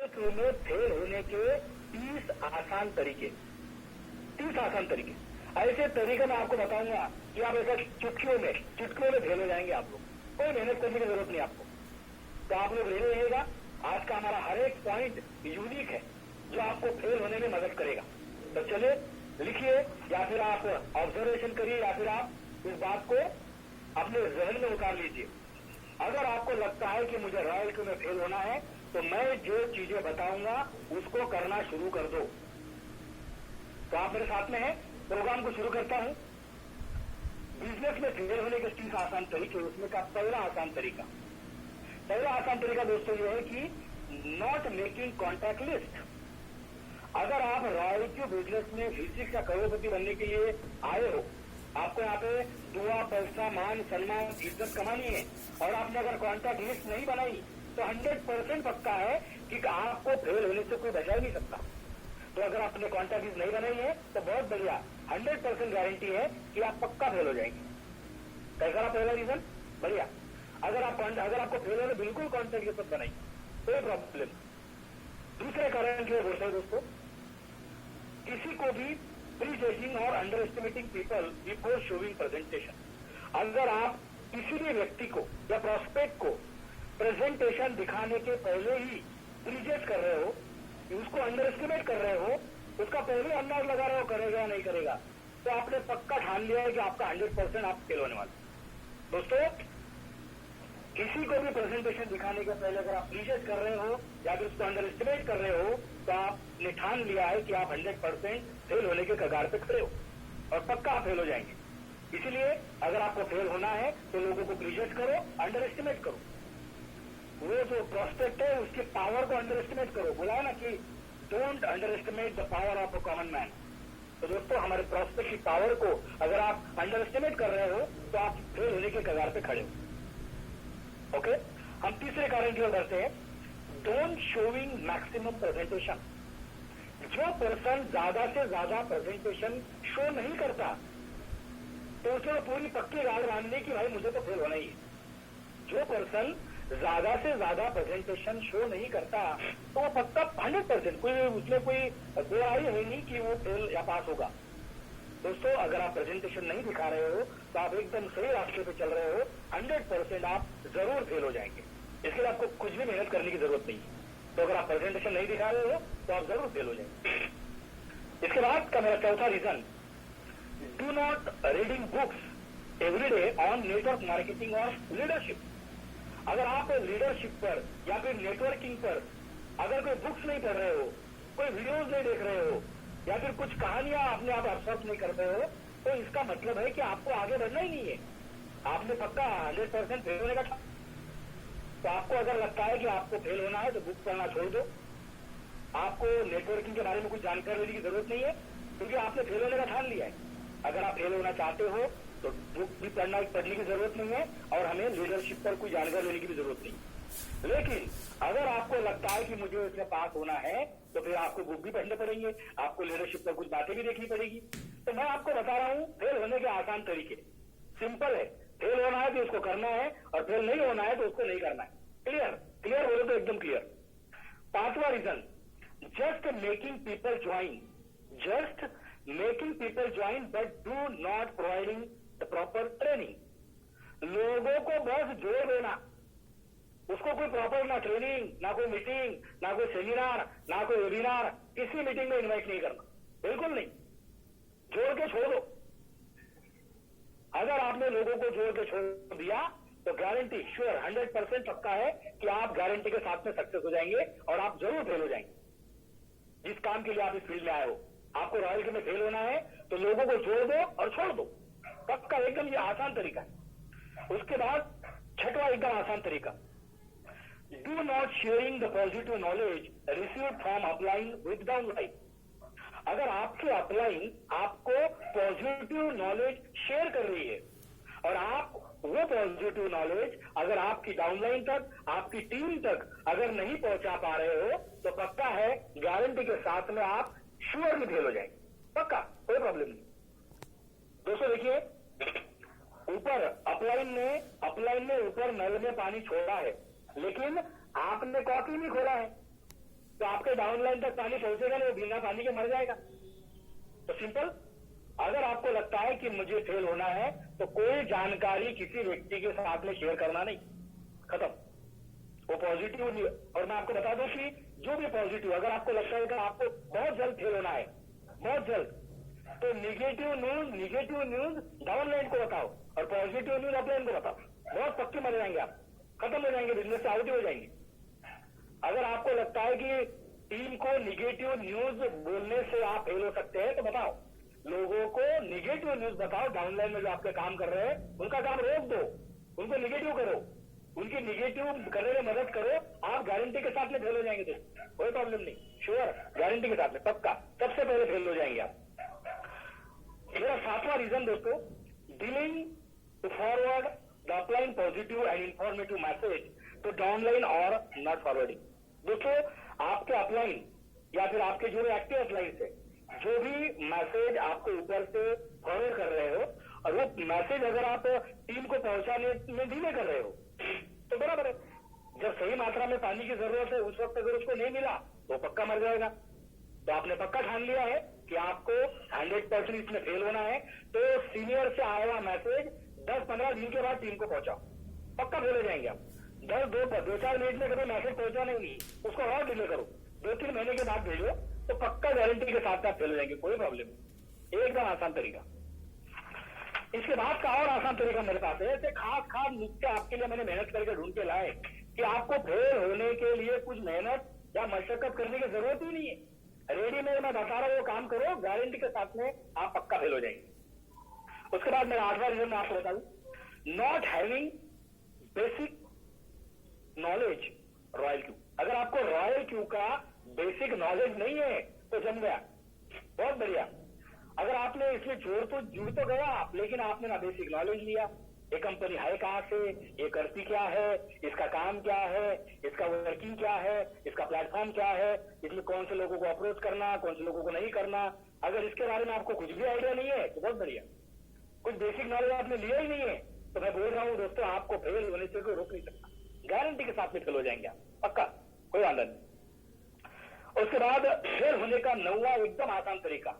में फेल होने के 30 आसान तरीके, 30 आसान तरीके। ऐसे तरीके मैं आपको बताऊंगा कि आप ऐसा चुटकियों में फेल हो जाएंगे आप लोग। कोई मेहनत करने की जरूरत नहीं आपको। तो आप लोग रेडी रहिएगा। आज का हमारा हर एक पॉइंट यूनिक है जो आपको फेल होने में मदद करेगा। तो चलिए लिखिए, या फिर आप ऑब्जर्वेशन करिए, या फिर आप इस बात को अपने जहन में उतार लीजिए। अगर आपको लगता है कि मुझे रॉयल क्यू में फेल होना है तो मैं जो चीजें बताऊंगा उसको करना शुरू कर दो। तो आप मेरे साथ में हैं, प्रोग्राम को शुरू करता हूं। बिजनेस में फेल होने के 30 आसान तरीके, उसमें का पहला आसान तरीका दोस्तों ये है कि नॉट मेकिंग कॉन्टैक्ट लिस्ट। अगर आप रॉयल क्यू बिजनेस में फिजिक्स या करोड़पति बनने के लिए आए हो, आपको यहाँ पे दुआ, पैसा, मान, सम्मान, इज्जत कमानी है, और आपने अगर कॉन्टैक्ट लिस्ट नहीं बनाई तो 100% पक्का है कि आपको फेल होने से कोई बचा ही नहीं सकता। तो अगर आपने कॉन्टैक्ट लिस्ट नहीं बनाई है तो बहुत बढ़िया, 100% गारंटी है कि आप पक्का फेल हो जाएंगे। कैसा रहा पहला रीजन? बढ़िया। अगर आपको फेल होने बिल्कुल कॉन्टैक्ट लिस्ट बनाई, कोई प्रॉब्लम। दूसरे कारण जो बोलते हैं दोस्तों, किसी को भी प्री जजिंग और under estimating people before showing presentation. अगर आप किसी भी व्यक्ति को या प्रोस्पेक्ट को प्रेजेंटेशन दिखाने के पहले ही प्रीजज कर रहे हो, उसको अंडर एस्टिमेट कर रहे हो, उसका पहले अंदाज लगा रहे हो करेगा या नहीं करेगा, तो आपने पक्का ठान लिया है कि आपका 100% आप फेल होने वाले। दोस्तों, किसी को भी प्रेजेंटेशन दिखाने के पहले अगर आप प्रीजज कर रहे हो या फिर उसको अंडर एस्टिमेट कर रहे हो तो आपने ठान लिया है कि आप 100% फेल होने के कगार पे खड़े हो और पक्का आप फेल हो जाएंगे। इसीलिए अगर आपको फेल होना है तो लोगों को प्रीजज करो, अंडर एस्टिमेट करो। वो जो प्रोस्पेक्ट है उसके पावर को अंडर एस्टिमेट करो। बोला है ना कि don't under estimate the power of a common man. तो दोस्तों, हमारे प्रोस्पेक्ट की पावर को अगर आप अंडर एस्टिमेट कर रहे हो तो आप फेल होने के कगार पे खड़े हो। ओके, हम तीसरे कारण की ओर बढ़ते हैं, डोंट शोइंग मैक्सिमम प्रेजेंटेशन। जो पर्सन ज्यादा से ज्यादा प्रेजेंटेशन शो नहीं करता तो उसे पूरी पक्की गाड़ बांधने की भाई मुझे तो फेल होना ही है। जो पर्सन ज्यादा से ज्यादा प्रेजेंटेशन शो नहीं करता तो वो पक्का 100%, कोई उसमें कोई दो आई है नहीं कि वो फेल या पास होगा। दोस्तों, अगर आप प्रेजेंटेशन नहीं दिखा रहे हो तो आप एकदम सही रास्ते पे चल रहे हो, 100% आप जरूर फेल हो जाएंगे। इसके लिए आपको कुछ भी मेहनत करने की जरूरत नहीं है। तो अगर आप प्रेजेंटेशन नहीं दिखा रहे हो तो आप जरूर फेल हो जाएंगे। इसके बाद का मेरा चौथा reason, do not reading books every day on network marketing और लीडरशिप। अगर आप लीडरशिप पर या फिर नेटवर्किंग पर अगर कोई बुक्स नहीं पढ़ रहे हो, कोई वीडियोज नहीं देख रहे हो, या फिर कुछ कहानियां अपने आप अब्सॉर्ब नहीं कर रहे हो, तो इसका मतलब है कि आपको आगे बढ़ना ही नहीं है। आपने पक्का 100% फेल होने का था। तो आपको अगर लगता है कि आपको फेल होना है तो बुक पढ़ना छोड़ दो। आपको नेटवर्किंग के बारे में कुछ जानकारी लेने की जरूरत नहीं है, क्योंकि आपने फेल होने का ठान लिया है। अगर आप फेल होना चाहते हो तो बुक भी पढ़ने की जरूरत नहीं है, और हमें लीडरशिप पर कोई जानकारी लेने की भी जरूरत नहीं। लेकिन अगर आपको लगता है कि मुझे इसमें पास होना है तो फिर आपको बुक भी पढ़ने पड़ेंगे, आपको लीडरशिप पर कुछ बातें भी देखनी पड़ेगी। तो मैं आपको बता रहा हूं फेल होने के आसान तरीके। सिंपल है, फेल होना है तो उसको करना है, और फेल नहीं होना है तो उसको नहीं करना है। क्लियर बोले तो एकदम क्लियर। पांचवा reason, just making people join but do not providing the proper training. लोगों को बस जोड़ देना, उसको कोई प्रॉपर ना ट्रेनिंग, ना कोई मीटिंग, ना कोई सेमिनार, ना कोई वेबिनार, किसी मीटिंग में इन्वाइट नहीं करना, बिल्कुल नहीं। जोड़ के छोड़ दो। अगर आपने लोगों को जोड़ के छोड़ दिया तो गारंटी श्योर 100% पक्का है कि आप गारंटी के साथ में सक्सेस हो जाएंगे और आप जरूर फेल हो जाएंगे। जिस काम के लिए आप इस फील्ड में आए हो, आपको रॉयल के में फेल होना है तो लोगों को जोड़ दो और छोड़ दो, पक्का। एकदम ये आसान तरीका है। उसके बाद छठवां एकदम आसान तरीका, do not sharing the positive knowledge receive from upline with downline. अगर आपके अपलाइन आपको पॉजिटिव नॉलेज शेयर कर रही है और आप वो पॉजिटिव नॉलेज अगर आपकी डाउनलाइन तक, आपकी टीम तक अगर नहीं पहुंचा पा रहे हो तो पक्का है, गारंटी के साथ में आप श्योरली फेल हो जाएंगे, पक्का, कोई प्रॉब्लम नहीं। दोस्तों देखिए, ऊपर अपलाइन ने ऊपर नल में पानी छोड़ा है, लेकिन आपने कॉपी नहीं खोला है। तो डाउनलाइन तक पानी पहुंचेगा नहीं, वो बिना पानी के मर जाएगा। तो सिंपल, अगर आपको लगता है कि मुझे फेल होना है तो कोई जानकारी किसी व्यक्ति के साथ में शेयर करना नहीं, खत्म। वो पॉजिटिव नहीं। और मैं आपको बता दूं कि जो भी पॉजिटिव, अगर आपको लगता है कि आपको बहुत जल्द फेल होना है, बहुत जल्द, तो निगेटिव न्यूज डाउनलाइन को बताओ और पॉजिटिव न्यूज अपलाइन को बताओ, बहुत पक्के मर जाएंगे आप, खत्म हो जाएंगे, बिजनेस से आउट हो जाएंगे। अगर आपको लगता है कि टीम को निगेटिव न्यूज बोलने से आप फेल हो सकते हैं तो बताओ, लोगों को निगेटिव न्यूज बताओ। डाउनलाइन में जो आपके काम कर रहे हैं उनका काम रोक दो, उनको निगेटिव करो, उनकी निगेटिव करने में मदद करो। आप गारंटी के साथ में फेल हो जाएंगे, तो कोई प्रॉब्लम नहीं, श्योर, गारंटी के साथ में पक्का सबसे पहले फेल हो जाएंगे आप। मेरा 7वां रीजन दोस्तों, dealing to forward the upline positive and informative message to downline और नॉट फॉरवर्डिंग। दोस्तों, आपके अपलाइन या फिर आपके जो एक्टिव अपलाइन है, जो भी मैसेज आपको ऊपर से फॉरवर्ड कर रहे हो और वो मैसेज अगर आप टीम को पहुंचाने में डिले कर रहे हो तो बराबर है। जब सही मात्रा में पानी की जरूरत है उस वक्त अगर उसको नहीं मिला तो पक्का मर जाएगा। तो आपने पक्का ठान लिया है कि आपको 100% इसमें फेल होना है, तो सीनियर से आया हुआ मैसेज 10-15 दिन के बाद टीम को पहुंचाओ, पक्का फेल हो जाएंगे आप। 2-4 मिनट में कभी मैसेज पहुंचा नहीं, उसको और डिले करो, 2-3 महीने के बाद भेजो, तो पक्का गारंटी के साथ आप फेल हो जाएंगे, कोई प्रॉब्लम नहीं। एकदम आसान तरीका। इसके बाद का और आसान तरीका मेरे पास है, ऐसे खास नुस्खे आपके लिए मैंने मेहनत करके ढूंढ के लाए कि आपको फेल होने के लिए कुछ मेहनत या मशक्कत करने की जरूरत ही नहीं है। रेडीमेड मैं बता रहा हूं, वो काम करो, गारंटी के साथ में आप पक्का फेल हो जाएंगे। उसके बाद मेरा 8वां रीजन मैं आपको बता दूं, not having basic knowledge royal Q. अगर आपको रॉयल क्यू का बेसिक नॉलेज नहीं है तो जम गया, बहुत बढ़िया। अगर आपने इसमें जुड़ तो गया आप, लेकिन आपने ना बेसिक नॉलेज लिया, ये कंपनी है कहां से, ये करती क्या है, इसका काम क्या है, इसका वर्किंग क्या है, इसका प्लेटफॉर्म क्या है, इसमें कौन से लोगों को अप्रोच करना, कौन से लोगों को नहीं करना, अगर इसके बारे में आपको कुछ भी आइडिया नहीं है तो बहुत बढ़िया। कुछ बेसिक नॉलेज आपने लिया ही नहीं है तो मैं बोल रहा हूं दोस्तों, आपको फेल होने से कोई रोक नहीं सकता, गारंटी के साथ में फेल हो जाएंगे आप, पक्का, कोई वादा नहीं। उसके बाद फेल होने का 9वां एकदम आसान तरीका,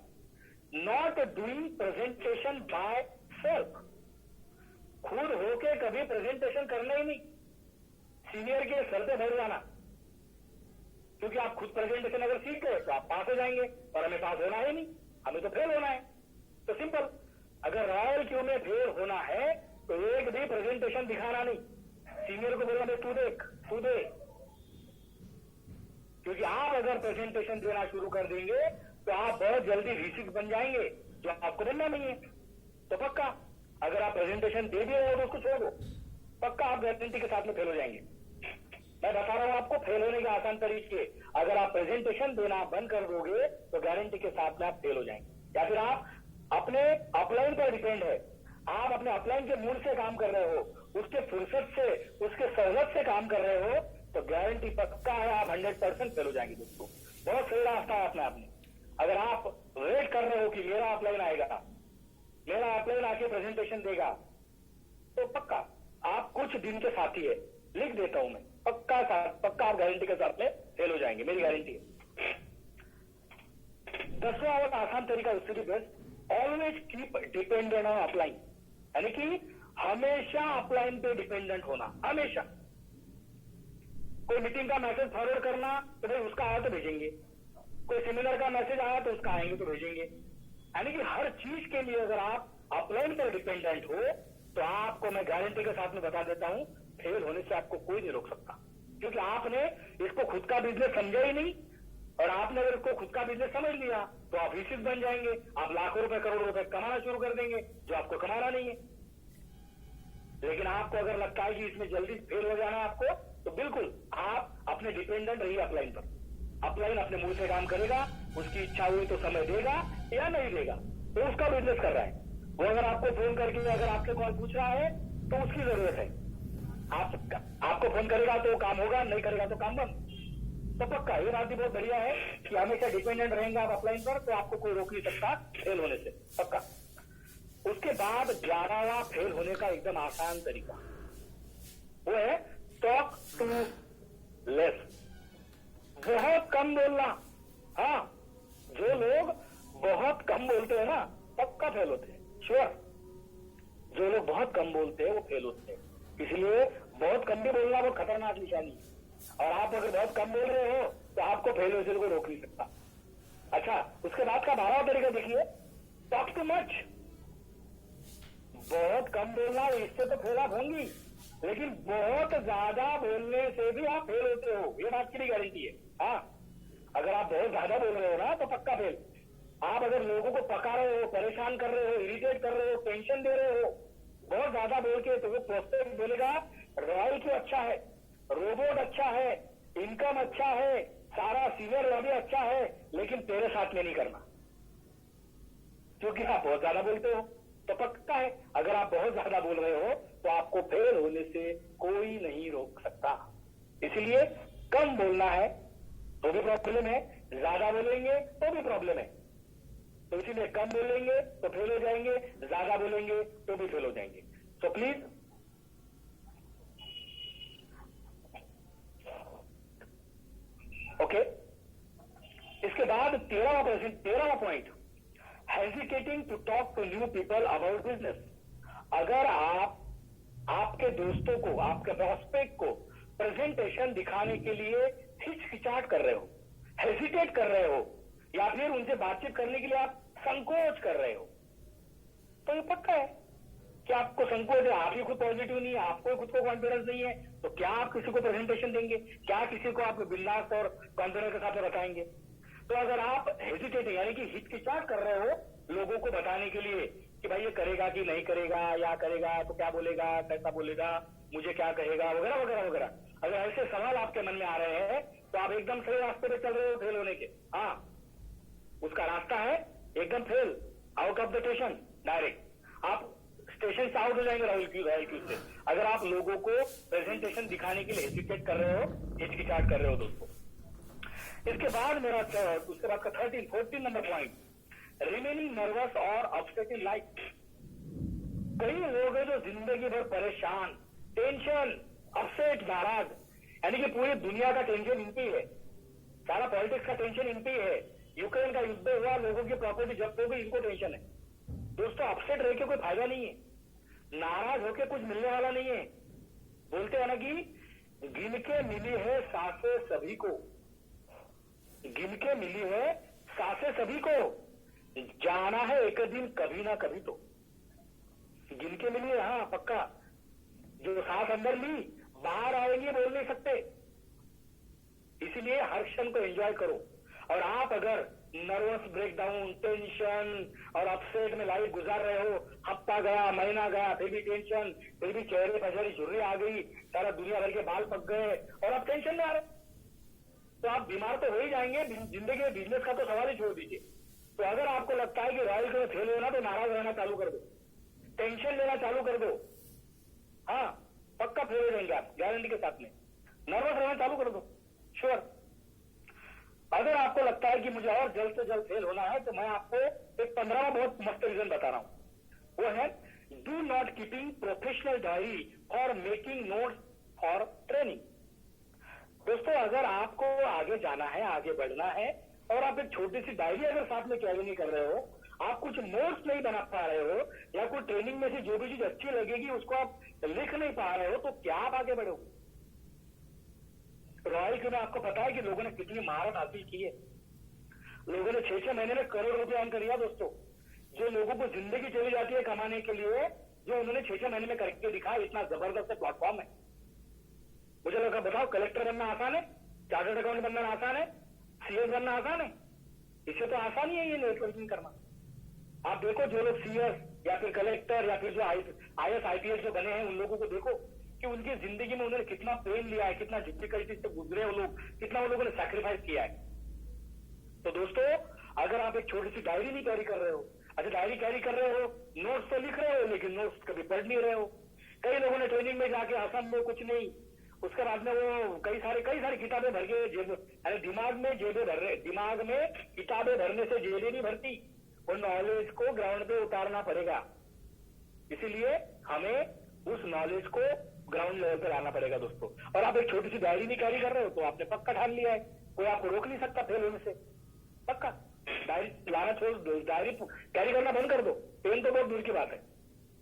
not doing presentation by self. खुद होके कभी प्रेजेंटेशन करना ही नहीं, सीनियर के सर पे बैठ जाना, क्योंकि आप खुद प्रेजेंटेशन अगर सीख गए तो आप पास हो जाएंगे, और हमें पास होना है नहीं, हमें तो फेल होना है। तो सिंपल, अगर रॉयल क्यू में फेल होना है तो एक भी प्रेजेंटेशन दिखाना नहीं, सीनियर को बोलना तू देख, तू दे, क्योंकि आप अगर प्रेजेंटेशन देना शुरू कर देंगे तो आप बहुत जल्दी V6 बन जाएंगे, जो आपको बनना नहीं है। तो पक्का अगर आप प्रेजेंटेशन दे दिए हो तो उसको छोड़ दो, पक्का आप गारंटी के साथ में फेल हो जाएंगे। मैं बता रहा हूं आपको फेल होने के आसान तरीके, अगर आप प्रेजेंटेशन देना बंद कर दोगे तो गारंटी के साथ में आप फेल हो जाएंगे। या फिर आप अपने अपलाइन पर डिपेंड है, आप अपने अपलाइन के मूड से काम कर रहे हो, उसके फुर्सत से, उसके सहूलत से काम कर रहे हो, तो गारंटी पक्का है आप 100% फेल हो जाएंगे दोस्तों। बहुत सही रास्ता है अपने आपने। अगर आप वेट कर रहे हो कि मेरा अपलाइन आएगा, मेरा अपलाइन आके प्रेजेंटेशन देगा, तो पक्का आप कुछ दिन के साथी है, लिख देता हूं मैं, पक्का आप गारंटी के साथ में फेल हो जाएंगे, मेरी गारंटी है। 10वां और आसान तरीका उससे भी best, always keep dependent on upline, यानी कि हमेशा अपलाइन पे डिपेंडेंट होना, हमेशा। कोई मीटिंग का मैसेज फॉरवर्ड करना तो भाई उसका आया तो भेजेंगे, कोई सेमिनार का मैसेज आया तो उसका आएंगे तो भेजेंगे, यानी कि हर चीज के लिए अगर आप अपलाइन पर डिपेंडेंट हो तो आपको मैं गारंटी के साथ में बता देता हूं, फेल होने से आपको कोई नहीं रोक सकता, क्योंकि आपने इसको खुद का बिजनेस समझा ही नहीं। और आपने अगर इसको खुद का बिजनेस समझ लिया तो आप V6 बन जाएंगे, आप लाखों रुपए करोड़ों रुपए कमाना शुरू कर देंगे, जो आपको कमाना नहीं है। लेकिन आपको अगर लगता है कि इसमें जल्दी फेल हो जाना है आपको, तो बिल्कुल आप अपने डिपेंडेंट रहिए अपलाइन पर। अपलाइन अपने मूड से काम करेगा, उसकी इच्छा हुई तो समय देगा या नहीं देगा, तो उसका बिजनेस कर रहा है। वो अगर आपको फोन करके अगर आपसे कॉल पूछ रहा है तो उसकी जरूरत है, आपको फोन करेगा तो काम होगा, नहीं करेगा तो काम बंद। तो पक्का ये बात भी बहुत बढ़िया है कि हमेशा डिपेंडेंट रहेंगे आप अपलाइन पर, तो आपको कोई रोक नहीं सकता फेल होने से, पक्का। उसके बाद 11वां फेल होने का एकदम आसान तरीका वो है टॉक टू लेस। बहुत कम बोलना। हाँ, जो लोग बहुत कम बोलते हैं ना पक्का फेल होते हैं, श्योर। जो लोग बहुत कम बोलते हैं वो फेल होते हैं। इसलिए बहुत कम भी बोलना बहुत खतरनाक निशानी है। और आप अगर बहुत कम बोल रहे हो तो आपको फेल होने से कोई रोक नहीं सकता। अच्छा, उसके बाद का 12वां तरीका देखिए, टॉक टू मच। बहुत कम बोलना, इससे तो फेल आप होंगी, लेकिन बहुत ज्यादा बोलने से भी आप फेल होते हो, ये बात की भी गारंटी है। हाँ, अगर आप बहुत ज्यादा बोल रहे हो ना तो पक्का फेल। आप अगर लोगों को पका रहे हो, परेशान कर रहे हो, इरिटेट कर रहे हो, टेंशन दे रहे हो बहुत ज्यादा बोल के, तो वो प्रोस्पेक्ट बोलेगा रॉयल क्यों अच्छा है, रोबोट अच्छा है, इनकम अच्छा है, सारा सीनियर लॉबी अच्छा है, लेकिन तेरे साथ में नहीं करना, क्योंकि आप बहुत ज्यादा बोलते हो। तो पक्का है अगर आप बहुत ज्यादा बोल रहे हो तो आपको फेल होने से कोई नहीं रोक सकता। इसलिए कम बोलना है तो भी प्रॉब्लम है, ज्यादा बोलेंगे तो भी प्रॉब्लम है। तो इसीलिए कम बोलेंगे तो फेल हो जाएंगे, ज्यादा बोलेंगे तो भी फेल हो जाएंगे। तो प्लीज ओके। इसके बाद 13वां point, hesitating to talk to new people about business. अगर आप आपके दोस्तों को, आपके प्रोस्पेक्ट को प्रेजेंटेशन दिखाने के लिए हिचकिचाहट कर रहे हो, हेजिटेट कर रहे हो, या फिर उनसे बातचीत करने के लिए आप संकोच कर रहे हो, तो ये पक्का है कि आपको संकोच है, आप ही खुद पॉजिटिव नहीं है, आपको खुद को कॉन्फिडेंस नहीं है, तो क्या आप किसी को प्रेजेंटेशन देंगे? क्या किसी को आप बिंदास और कॉन्फिडेंस के साथ बताएंगे? तो अगर आप हेजिटेटिंग यानी कि हिचकिचाहट कर रहे हो लोगों को बताने के लिए कि भाई ये करेगा कि नहीं करेगा, या करेगा तो क्या बोलेगा, कैसा बोलेगा, मुझे क्या कहेगा, वगैरह वगैरह वगैरह, अगर ऐसे सवाल आपके मन में आ रहे हैं तो आप एकदम सही रास्ते पे चल रहे हो फेल होने के। हाँ, उसका रास्ता है एकदम fail, out of the station, direct आप स्टेशन से आउट हो जाएंगे राहुल क्यू से, अगर आप लोगों को प्रेजेंटेशन दिखाने के लिए हेजिटेट कर रहे हो, हिचकिचाहट कर रहे हो दोस्तों। इसके बाद मेरा उसके बाद का 14 नंबर पॉइंट, रिमेनिंग नर्वस और अपसेट इन लाइफ। कई लोग हैं जो जिंदगी भर परेशान, टेंशन, अपसेट, नाराज, यानी कि पूरी दुनिया का टेंशन इन पे है, सारा पॉलिटिक्स का टेंशन इन पे है, यूक्रेन का युद्ध हुआ, लोगों की प्रॉपर्टी जब्त हो गई, इनको टेंशन है। दोस्तों, अपसेट रह के कोई फायदा नहीं है, नाराज होके कुछ मिलने वाला नहीं है। बोलते हैं ना कि गिन के मिली है सांसें सभी को, गिन के मिली है सांसें सभी को, जाना है एक दिन कभी ना कभी तो। गिन के मिली है, हाँ पक्का, जो सांस अंदर ली बाहर आएंगे बोल नहीं सकते। इसीलिए हर क्षण को एंजॉय करो। और आप अगर नर्वस ब्रेकडाउन, टेंशन और अपसेट में लाइफ गुजार रहे हो, हफ्ता गया, महीना गया, फिर भी टेंशन, फिर भी चेहरे पर सारी झुर्री आ गई, सारा दुनिया भर के बाल पक गए और आप टेंशन में आ रहे, तो आप बीमार तो हो ही जाएंगे। जिंदगी में बिजनेस का तो सवाल ही छोड़ दीजिए। तो अगर आपको लगता है कि रॉयल में फेल होना, तो नाराज रहना चालू कर दो, टेंशन लेना चालू कर दो। हाँ, पक्का फेल हो जाएंगे आप, गारंटी के साथ में। नर्वस रहना चालू कर दो, श्योर। अगर आपको लगता है कि मुझे और जल्द से जल्द फेल होना है, तो मैं आपको एक 15वां बहुत मस्त रीजन बता रहा हूं। वो है do not keeping professional diary for making notes for training. दोस्तों, अगर आपको आगे जाना है, आगे बढ़ना है, और आप एक छोटी सी डायरी अगर साथ में कैरी नहीं कर रहे हो, आप कुछ नोट्स नहीं बना पा रहे हो, या कोई ट्रेनिंग में से जो भी चीज अच्छी लगेगी उसको आप लिख नहीं पा रहे हो, तो क्या आप आगे बढ़ोगे? रॉयल क्यू में आपको पता है कि लोगों ने कितनी महारत हासिल की है। लोगों ने 6-6 महीने में करोड़ रुपए अर्न कर लिया दोस्तों। जो लोगों को जिंदगी चली जाती है कमाने के लिए, जो उन्होंने 6-6 महीने में करके दिखाया, इतना जबरदस्त प्लेटफॉर्म है। मुझे लगा, बताओ, कलेक्टर बनना आसान है, चार्टर्ड अकाउंट बनना आसान है, सीएस बनना आसान है? इससे तो आसान ही है ये नेटवर्किंग करना। आप देखो, जो लोग सीएस या फिर कलेक्टर या फिर जो आईएएस आईपीएस जो बने हैं, उन लोगों को देखो कि उनकी जिंदगी में उन्होंने कितना पेन लिया है, कितना डिफिकल्टी से गुजरे वो लोग, कितना वो लोगों ने सैक्रिफाइस किया है। तो दोस्तों, अगर आप एक छोटी सी डायरी नहीं कैरी कर रहे हो, अच्छा डायरी कैरी कर रहे हो, नोट्स तो लिख रहे हो, लेकिन नोट्स कभी पढ़ नहीं रहे हो। कई लोगों ने ट्रेनिंग में जाके असम में कुछ नहीं, उसके बाद में वो कई सारी किताबें भर के दिमाग में जेबें भर रहे, दिमाग में किताबें भरने से जेबें नहीं भरती, वो नॉलेज को ग्राउंड पे उतारना पड़ेगा। इसीलिए हमें उस नॉलेज को ग्राउंड लेवल पे लाना पड़ेगा दोस्तों। और आप एक छोटी सी डायरी नहीं कैरी कर रहे हो, तो आपने पक्का ठान लिया है कोई आपको रोक नहीं सकता फेल होने से, पक्का। डायरी लाना छोड़ दो, डायरी कैरी करना बंद कर दो, पेन तो बहुत दूर की बात है।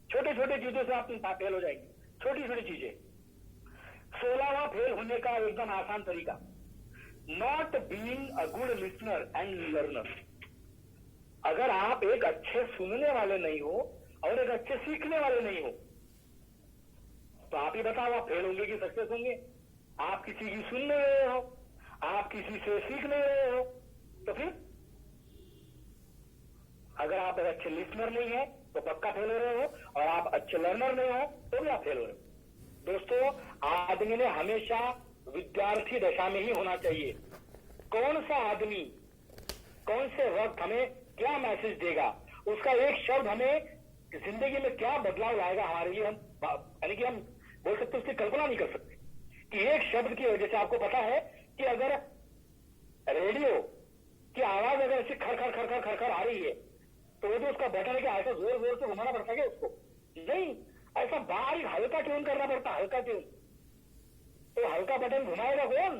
छोटे छोटे चीजों से आप फेल हो जाएंगे, छोटी छोटी चीजें। 16वां फेल होने का एकदम आसान तरीका, not being a good listener and learner. अगर आप एक अच्छे सुनने वाले नहीं हो और एक अच्छे सीखने वाले नहीं हो, तो आप ही बताओ आप फेल होंगे कि सक्सेस होंगे? आप किसी की सुन नहीं रहे हो, आप किसी से सीख नहीं रहे हो, तो फिर अगर आप एक अच्छे लिसनर नहीं है तो पक्का फेल हो रहे हो, और आप अच्छे लर्नर नहीं हो तो भी आप फेल हो रहे हो। दोस्तों, आदमी ने हमेशा विद्यार्थी दशा में ही होना चाहिए। कौन सा आदमी कौन से वक्त हमें क्या मैसेज देगा, उसका एक शब्द हमें जिंदगी में क्या बदलाव लाएगा हमारे लिए, हम यानी कि हम बोल सकते उसकी कल्पना नहीं कर सकते कि एक शब्द की वजह से। आपको पता है कि अगर रेडियो की आवाज अगर ऐसी खर खर खर खर खर खर आ रही है, तो वो जो उसका बटन है कि ऐसा जोर जोर से घुमाना पड़ता है उसको? नहीं, ऐसा बारीक हल्का ट्यून करना पड़ता, हल्का ट्यून। तो हल्का बटन घुमाएगा कौन?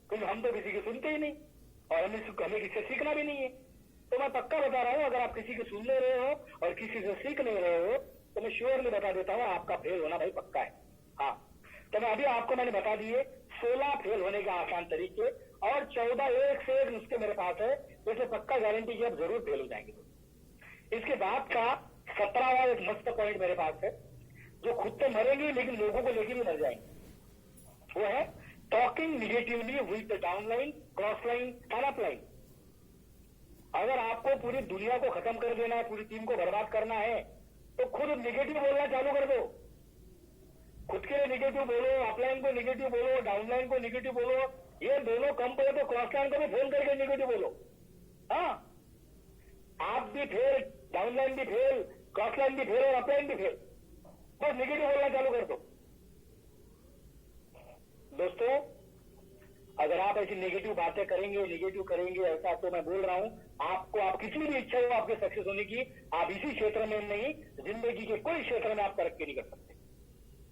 क्योंकि हम तो किसी की सुनते ही नहीं, और हमें किसी से सीखना भी नहीं है। तो मैं पक्का बता रहा हूं, अगर आप किसी की सुन ले रहे हो और किसी से सीख नहीं रहे हो, तो मैं श्योरली बता देता हूं आपका फेल होना भाई पक्का है। हाँ, तो मैं अभी आपको मैंने बता दिए 16 फेल होने के आसान तरीके, और 14 एक से एक नुस्खे मेरे पास है, जैसे पक्का गारंटी की आप जरूर फेल हो जाएंगे। इसके बाद का 17वां एक मस्त पॉइंट मेरे पास है, जो खुद तो मरेंगे लेकिन लोगों को लेकर भी मर जाएंगे। वो है talking negatively with the downline, cross line and upline. अगर आपको पूरी दुनिया को खत्म कर देना है, पूरी टीम को बर्बाद करना है, तो खुद निगेटिव बोलना चालू कर दो। खुद के लिए निगेटिव बोलो, अपलाइन को निगेटिव बोलो, डाउनलाइन को निगेटिव बोलो। ये दोनों कम पड़े तो क्रॉस लाइन को भी फोन करके निगेटिव बोलो। हाँ, आप भी फेल, डाउनलाइन भी फेल, क्रॉस लाइन भी फेल और अपलाइन भी फेल, बस निगेटिव बोलना चालू कर दो। दोस्तों, अगर आप ऐसी नेगेटिव बातें करेंगे, निगेटिव करेंगे, ऐसा तो मैं बोल रहा हूं आपको, आप किसी भी इच्छा हो आपके सक्सेस होने की, आप इसी क्षेत्र में नहीं, जिंदगी के कोई क्षेत्र में आप तरक्की नहीं कर सकते।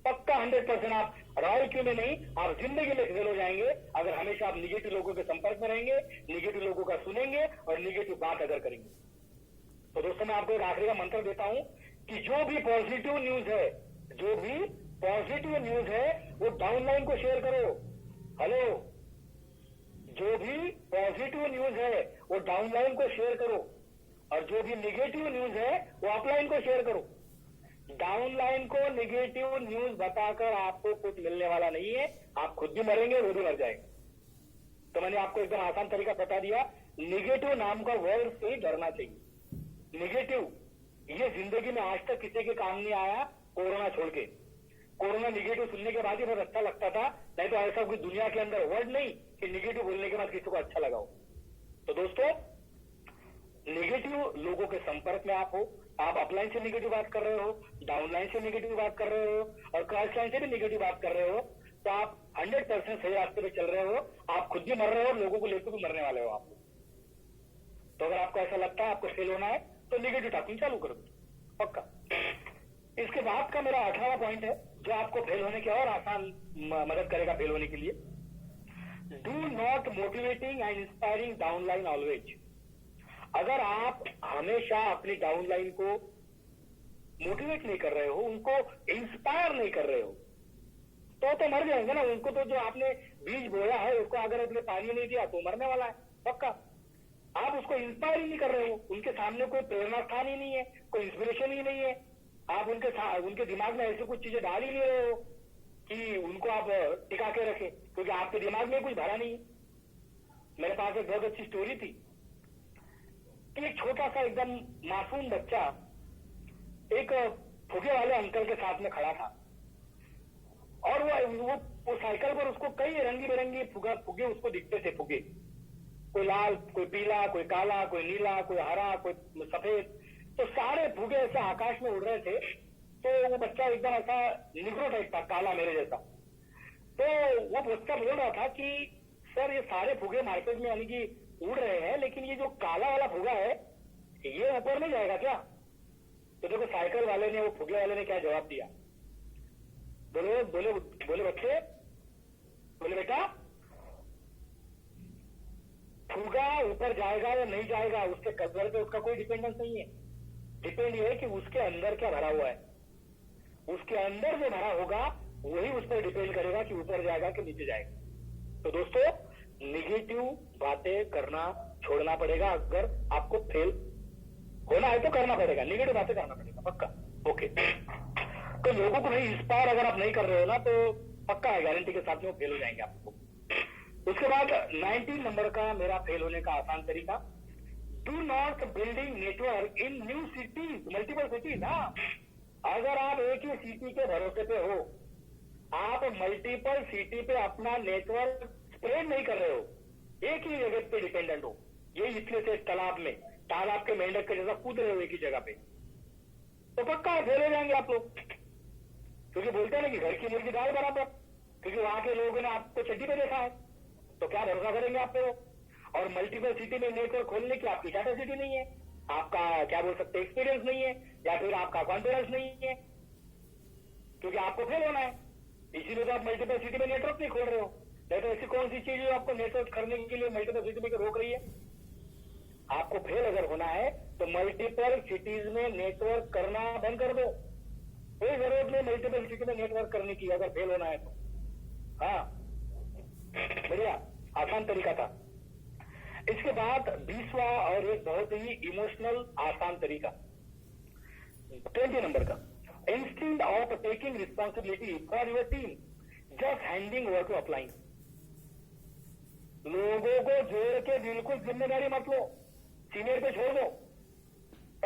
पक्का 100% आप रॉयल क्यों में नहीं, आप जिंदगी में फेल हो जाएंगे अगर हमेशा आप निगेटिव लोगों के संपर्क में रहेंगे, निगेटिव लोगों का सुनेंगे और निगेटिव बात अगर करेंगे। तो दोस्तों, मैं आपको एक आखिरी का मंत्र देता हूं कि जो भी पॉजिटिव न्यूज है, जो भी पॉजिटिव न्यूज है, वो डाउनलाइन को शेयर करो। हेलो, जो भी पॉजिटिव न्यूज है वो डाउनलाइन को शेयर करो, और जो भी निगेटिव न्यूज है वो अपलाइन को शेयर करो। डाउनलाइन को निगेटिव न्यूज बताकर आपको कुछ मिलने वाला नहीं है, आप खुद भी मरेंगे, वो भी मर जाएंगे। तो मैंने आपको एकदम आसान तरीका बता दिया। निगेटिव नाम का वर्ड से ही डरना चाहिए। निगेटिव ये जिंदगी में आज तक किसी के काम नहीं आया, कोरोना छोड़ के। कोरोना निगेटिव सुनने के बाद ही बहुत अच्छा लगता था, नहीं तो ऐसा कोई दुनिया के अंदर वर्ड नहीं कि निगेटिव बोलने के बाद किसी को अच्छा लगा हो। तो दोस्तों, निगेटिव लोगों के संपर्क में आप हो, आप अपलाइन से निगेटिव बात कर रहे हो, डाउनलाइन से निगेटिव बात कर रहे हो और क्रॉस लाइन से भी निगेटिव बात कर रहे हो, तो आप 100% सही रास्ते पे चल रहे हो। आप खुद भी मर रहे हो और लोगों को लेकर भी मरने वाले हो आप। तो अगर आपको ऐसा लगता है आपको फेल होना है, तो निगेटिव टॉकिंग चालू करो, पक्का। इसके बाद का मेरा 18वां पॉइंट है, जो आपको फेल होने की और आसान मदद करेगा फेल होने के लिए। Do not motivating and inspiring downline always. अगर आप हमेशा अपनी डाउनलाइन को मोटिवेट नहीं कर रहे हो, उनको इंस्पायर नहीं कर रहे हो, तो मर जाएंगे ना। उनको तो जो आपने बीज बोया है उसको अगर आपने पानी नहीं दिया तो मरने वाला है, पक्का। आप उसको इंस्पायर ही नहीं कर रहे हो, उनके सामने कोई प्रेरणा स्थान ही नहीं है, कोई इंस्पिरेशन ही नहीं है। आप उनके दिमाग में ऐसी कुछ चीजें डाल ही नहीं रहे हो कि उनको आप टिका के रखें, क्योंकि आपके दिमाग में कुछ भरा नहीं। मेरे पास एक बहुत अच्छी स्टोरी थी कि एक छोटा सा एकदम मासूम बच्चा एक फुगे वाले अंकल के साथ में खड़ा था, और वो साइकिल पर उसको कई रंगी बिरंगी फुगे उसको दिखते थे। फुगे कोई लाल, कोई पीला, कोई काला, कोई नीला, कोई हरा, कोई सफेद, तो सारे फुगे ऐसे आकाश में उड़ रहे थे। तो वो बच्चा एकदम ऐसा निग्रो टाइप था, काला मेरे जैसा। तो वो बच्चा बोल रहा था कि सर, ये सारे फुगे मार्केट में यानी कि उड़ रहे हैं, लेकिन ये जो काला वाला फुगा है ये ऊपर नहीं जाएगा क्या? तो देखो साइकिल वाले ने, वो फुगे वाले ने क्या जवाब दिया। बोले बच्चे, बोले बेटा, ऊपर जाएगा या नहीं जाएगा उसके कलर पे उसका कोई डिपेंडेंस नहीं है। डिपेंड ये है कि उसके अंदर क्या भरा हुआ है, उसके अंदर जो भरा होगा वही उस पर डिपेंड करेगा कि ऊपर जाएगा कि नीचे जाएगा। तो दोस्तों निगेटिव बातें करना छोड़ना पड़ेगा, अगर आपको फेल होना है तो करना पड़ेगा, निगेटिव बातें करना पड़ेगा पक्का। ओके, तो लोगों को भाई इंस्पायर अगर आप नहीं कर रहे हो ना तो पक्का है, गारंटी के साथ में वो फेल हो जाएंगे आपको। उसके बाद 19 नंबर का मेरा फेल होने का आसान तरीका, do not building network in new cities, multiple cities. हाँ, अगर आप एक ही सिटी के भरोसे पे हो, आप मल्टीपल सिटी पे अपना नेटवर्क स्प्रेड नहीं कर रहे हो, एक ही जगह पे डिपेंडेंट हो, ये इसलिए से तालाब के मेंढक के जैसा कूद रहे हो एक ही जगह पे, तो पक्का फेल हो जाएंगे आप लोग। क्योंकि बोलते हैं ना कि घर की मुर्गी दाल बराबर, क्योंकि वहां के लोगों ने आपको चड्डी पे देखा है, तो क्या भरोसा करेंगे आप पे वो। और मल्टीपल सिटी में नेटवर्क खोलने की आपकी कैपेसिटी नहीं है, आपका क्या बोल सकते एक्सपीरियंस नहीं है, या फिर आपका कॉन्फिडेंस नहीं है, क्योंकि आपको फेल होना है, इसीलिए तो आप मल्टीपल सिटी में नेटवर्क नहीं खोल रहे हो। नहीं तो ऐसी कौन सी चीज है आपको नेटवर्क करने के लिए मल्टीपल सिटी में रोक रही है। आपको फेल अगर होना है तो मल्टीपल सिटीज में नेटवर्क करना बंद कर दो, कोई जरूरत नहीं मल्टीपल सिटी में नेटवर्क करने की अगर फेल होना है तो। हाँ, बढ़िया आसान तरीका था। इसके बाद 20वां और एक बहुत ही इमोशनल आसान तरीका 20 नंबर का, instead of taking responsibility for your team just handing over to applying. लोगों को जोड़ के बिल्कुल जिम्मेदारी मत लो, सीनियर पे छोड़ दो।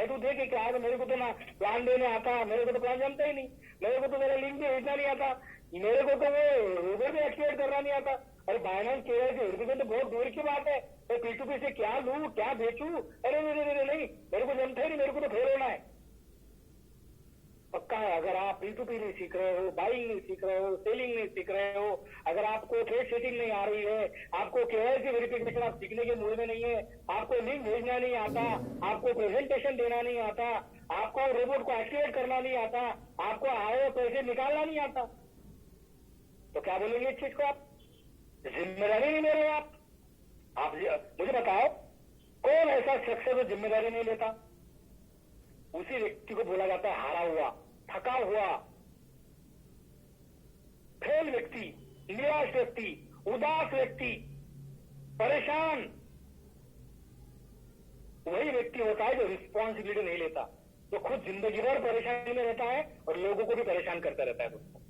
तू देखे क्या है, मेरे को तो ना प्लान देने आता, मेरे को तो प्लान जानता ही नहीं, मेरे को तो मेरा लिंक भी भेजना नहीं आता, मेरे को तो वो उधर भी एक्टिवेट करना नहीं आता। अरे बाइनेंस के तो बहुत दूर की बात है, तो P2P से क्या लूं क्या बेचूं, अरे नहीं, मेरे को जमता ही नहीं, मेरे को तो फेल होना है। पक्का है, अगर आप P2P नहीं सीख रहे हो, बाइंग नहीं सीख रहे हो, सेलिंग नहीं सीख रहे हो, अगर आपको ट्रेड सेटिंग नहीं आ रही है, आपको KYC वेरिफिकेशन आप सीखने के मूड में नहीं है, आपको लिंक भेजना नहीं आता, आपको प्रेजेंटेशन देना नहीं आता, आपको रोबोट को एक्टिवेट करना नहीं आता, आपको आए पैसे निकालना नहीं आता, तो क्या बोलेंगे इस चीज को आप, जिम्मेदारी नहीं ले रहे आप मुझे बताओ कौन ऐसा शख्स है जो जिम्मेदारी नहीं लेता। उसी व्यक्ति को बोला जाता है हारा हुआ, थका हुआ, फेल व्यक्ति, निराश व्यक्ति, उदास व्यक्ति, परेशान। वही व्यक्ति होता है जो रिस्पॉन्सिबिलिटी नहीं लेता, जो खुद जिंदगी भर परेशानी में रहता है और लोगों को भी परेशान करता रहता है दोस्तों।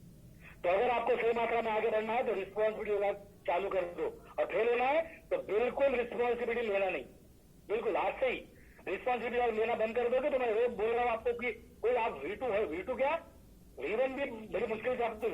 तो अगर आपको सही मात्रा में आगे बढ़ना है तो रिस्पॉन्सिबिलिटी चालू कर दो, और फेल होना है तो बिल्कुल रिस्पॉन्सिबिलिटी लेना नहीं, बिल्कुल आज से ही रिस्पॉन्सिबिलिटी लेना बंद कर दोगे तो मैं रोज बोल रहा हूं आपको कि कोई आप V2 है, V2 क्या V1 भी बड़ी मुश्किल से आपको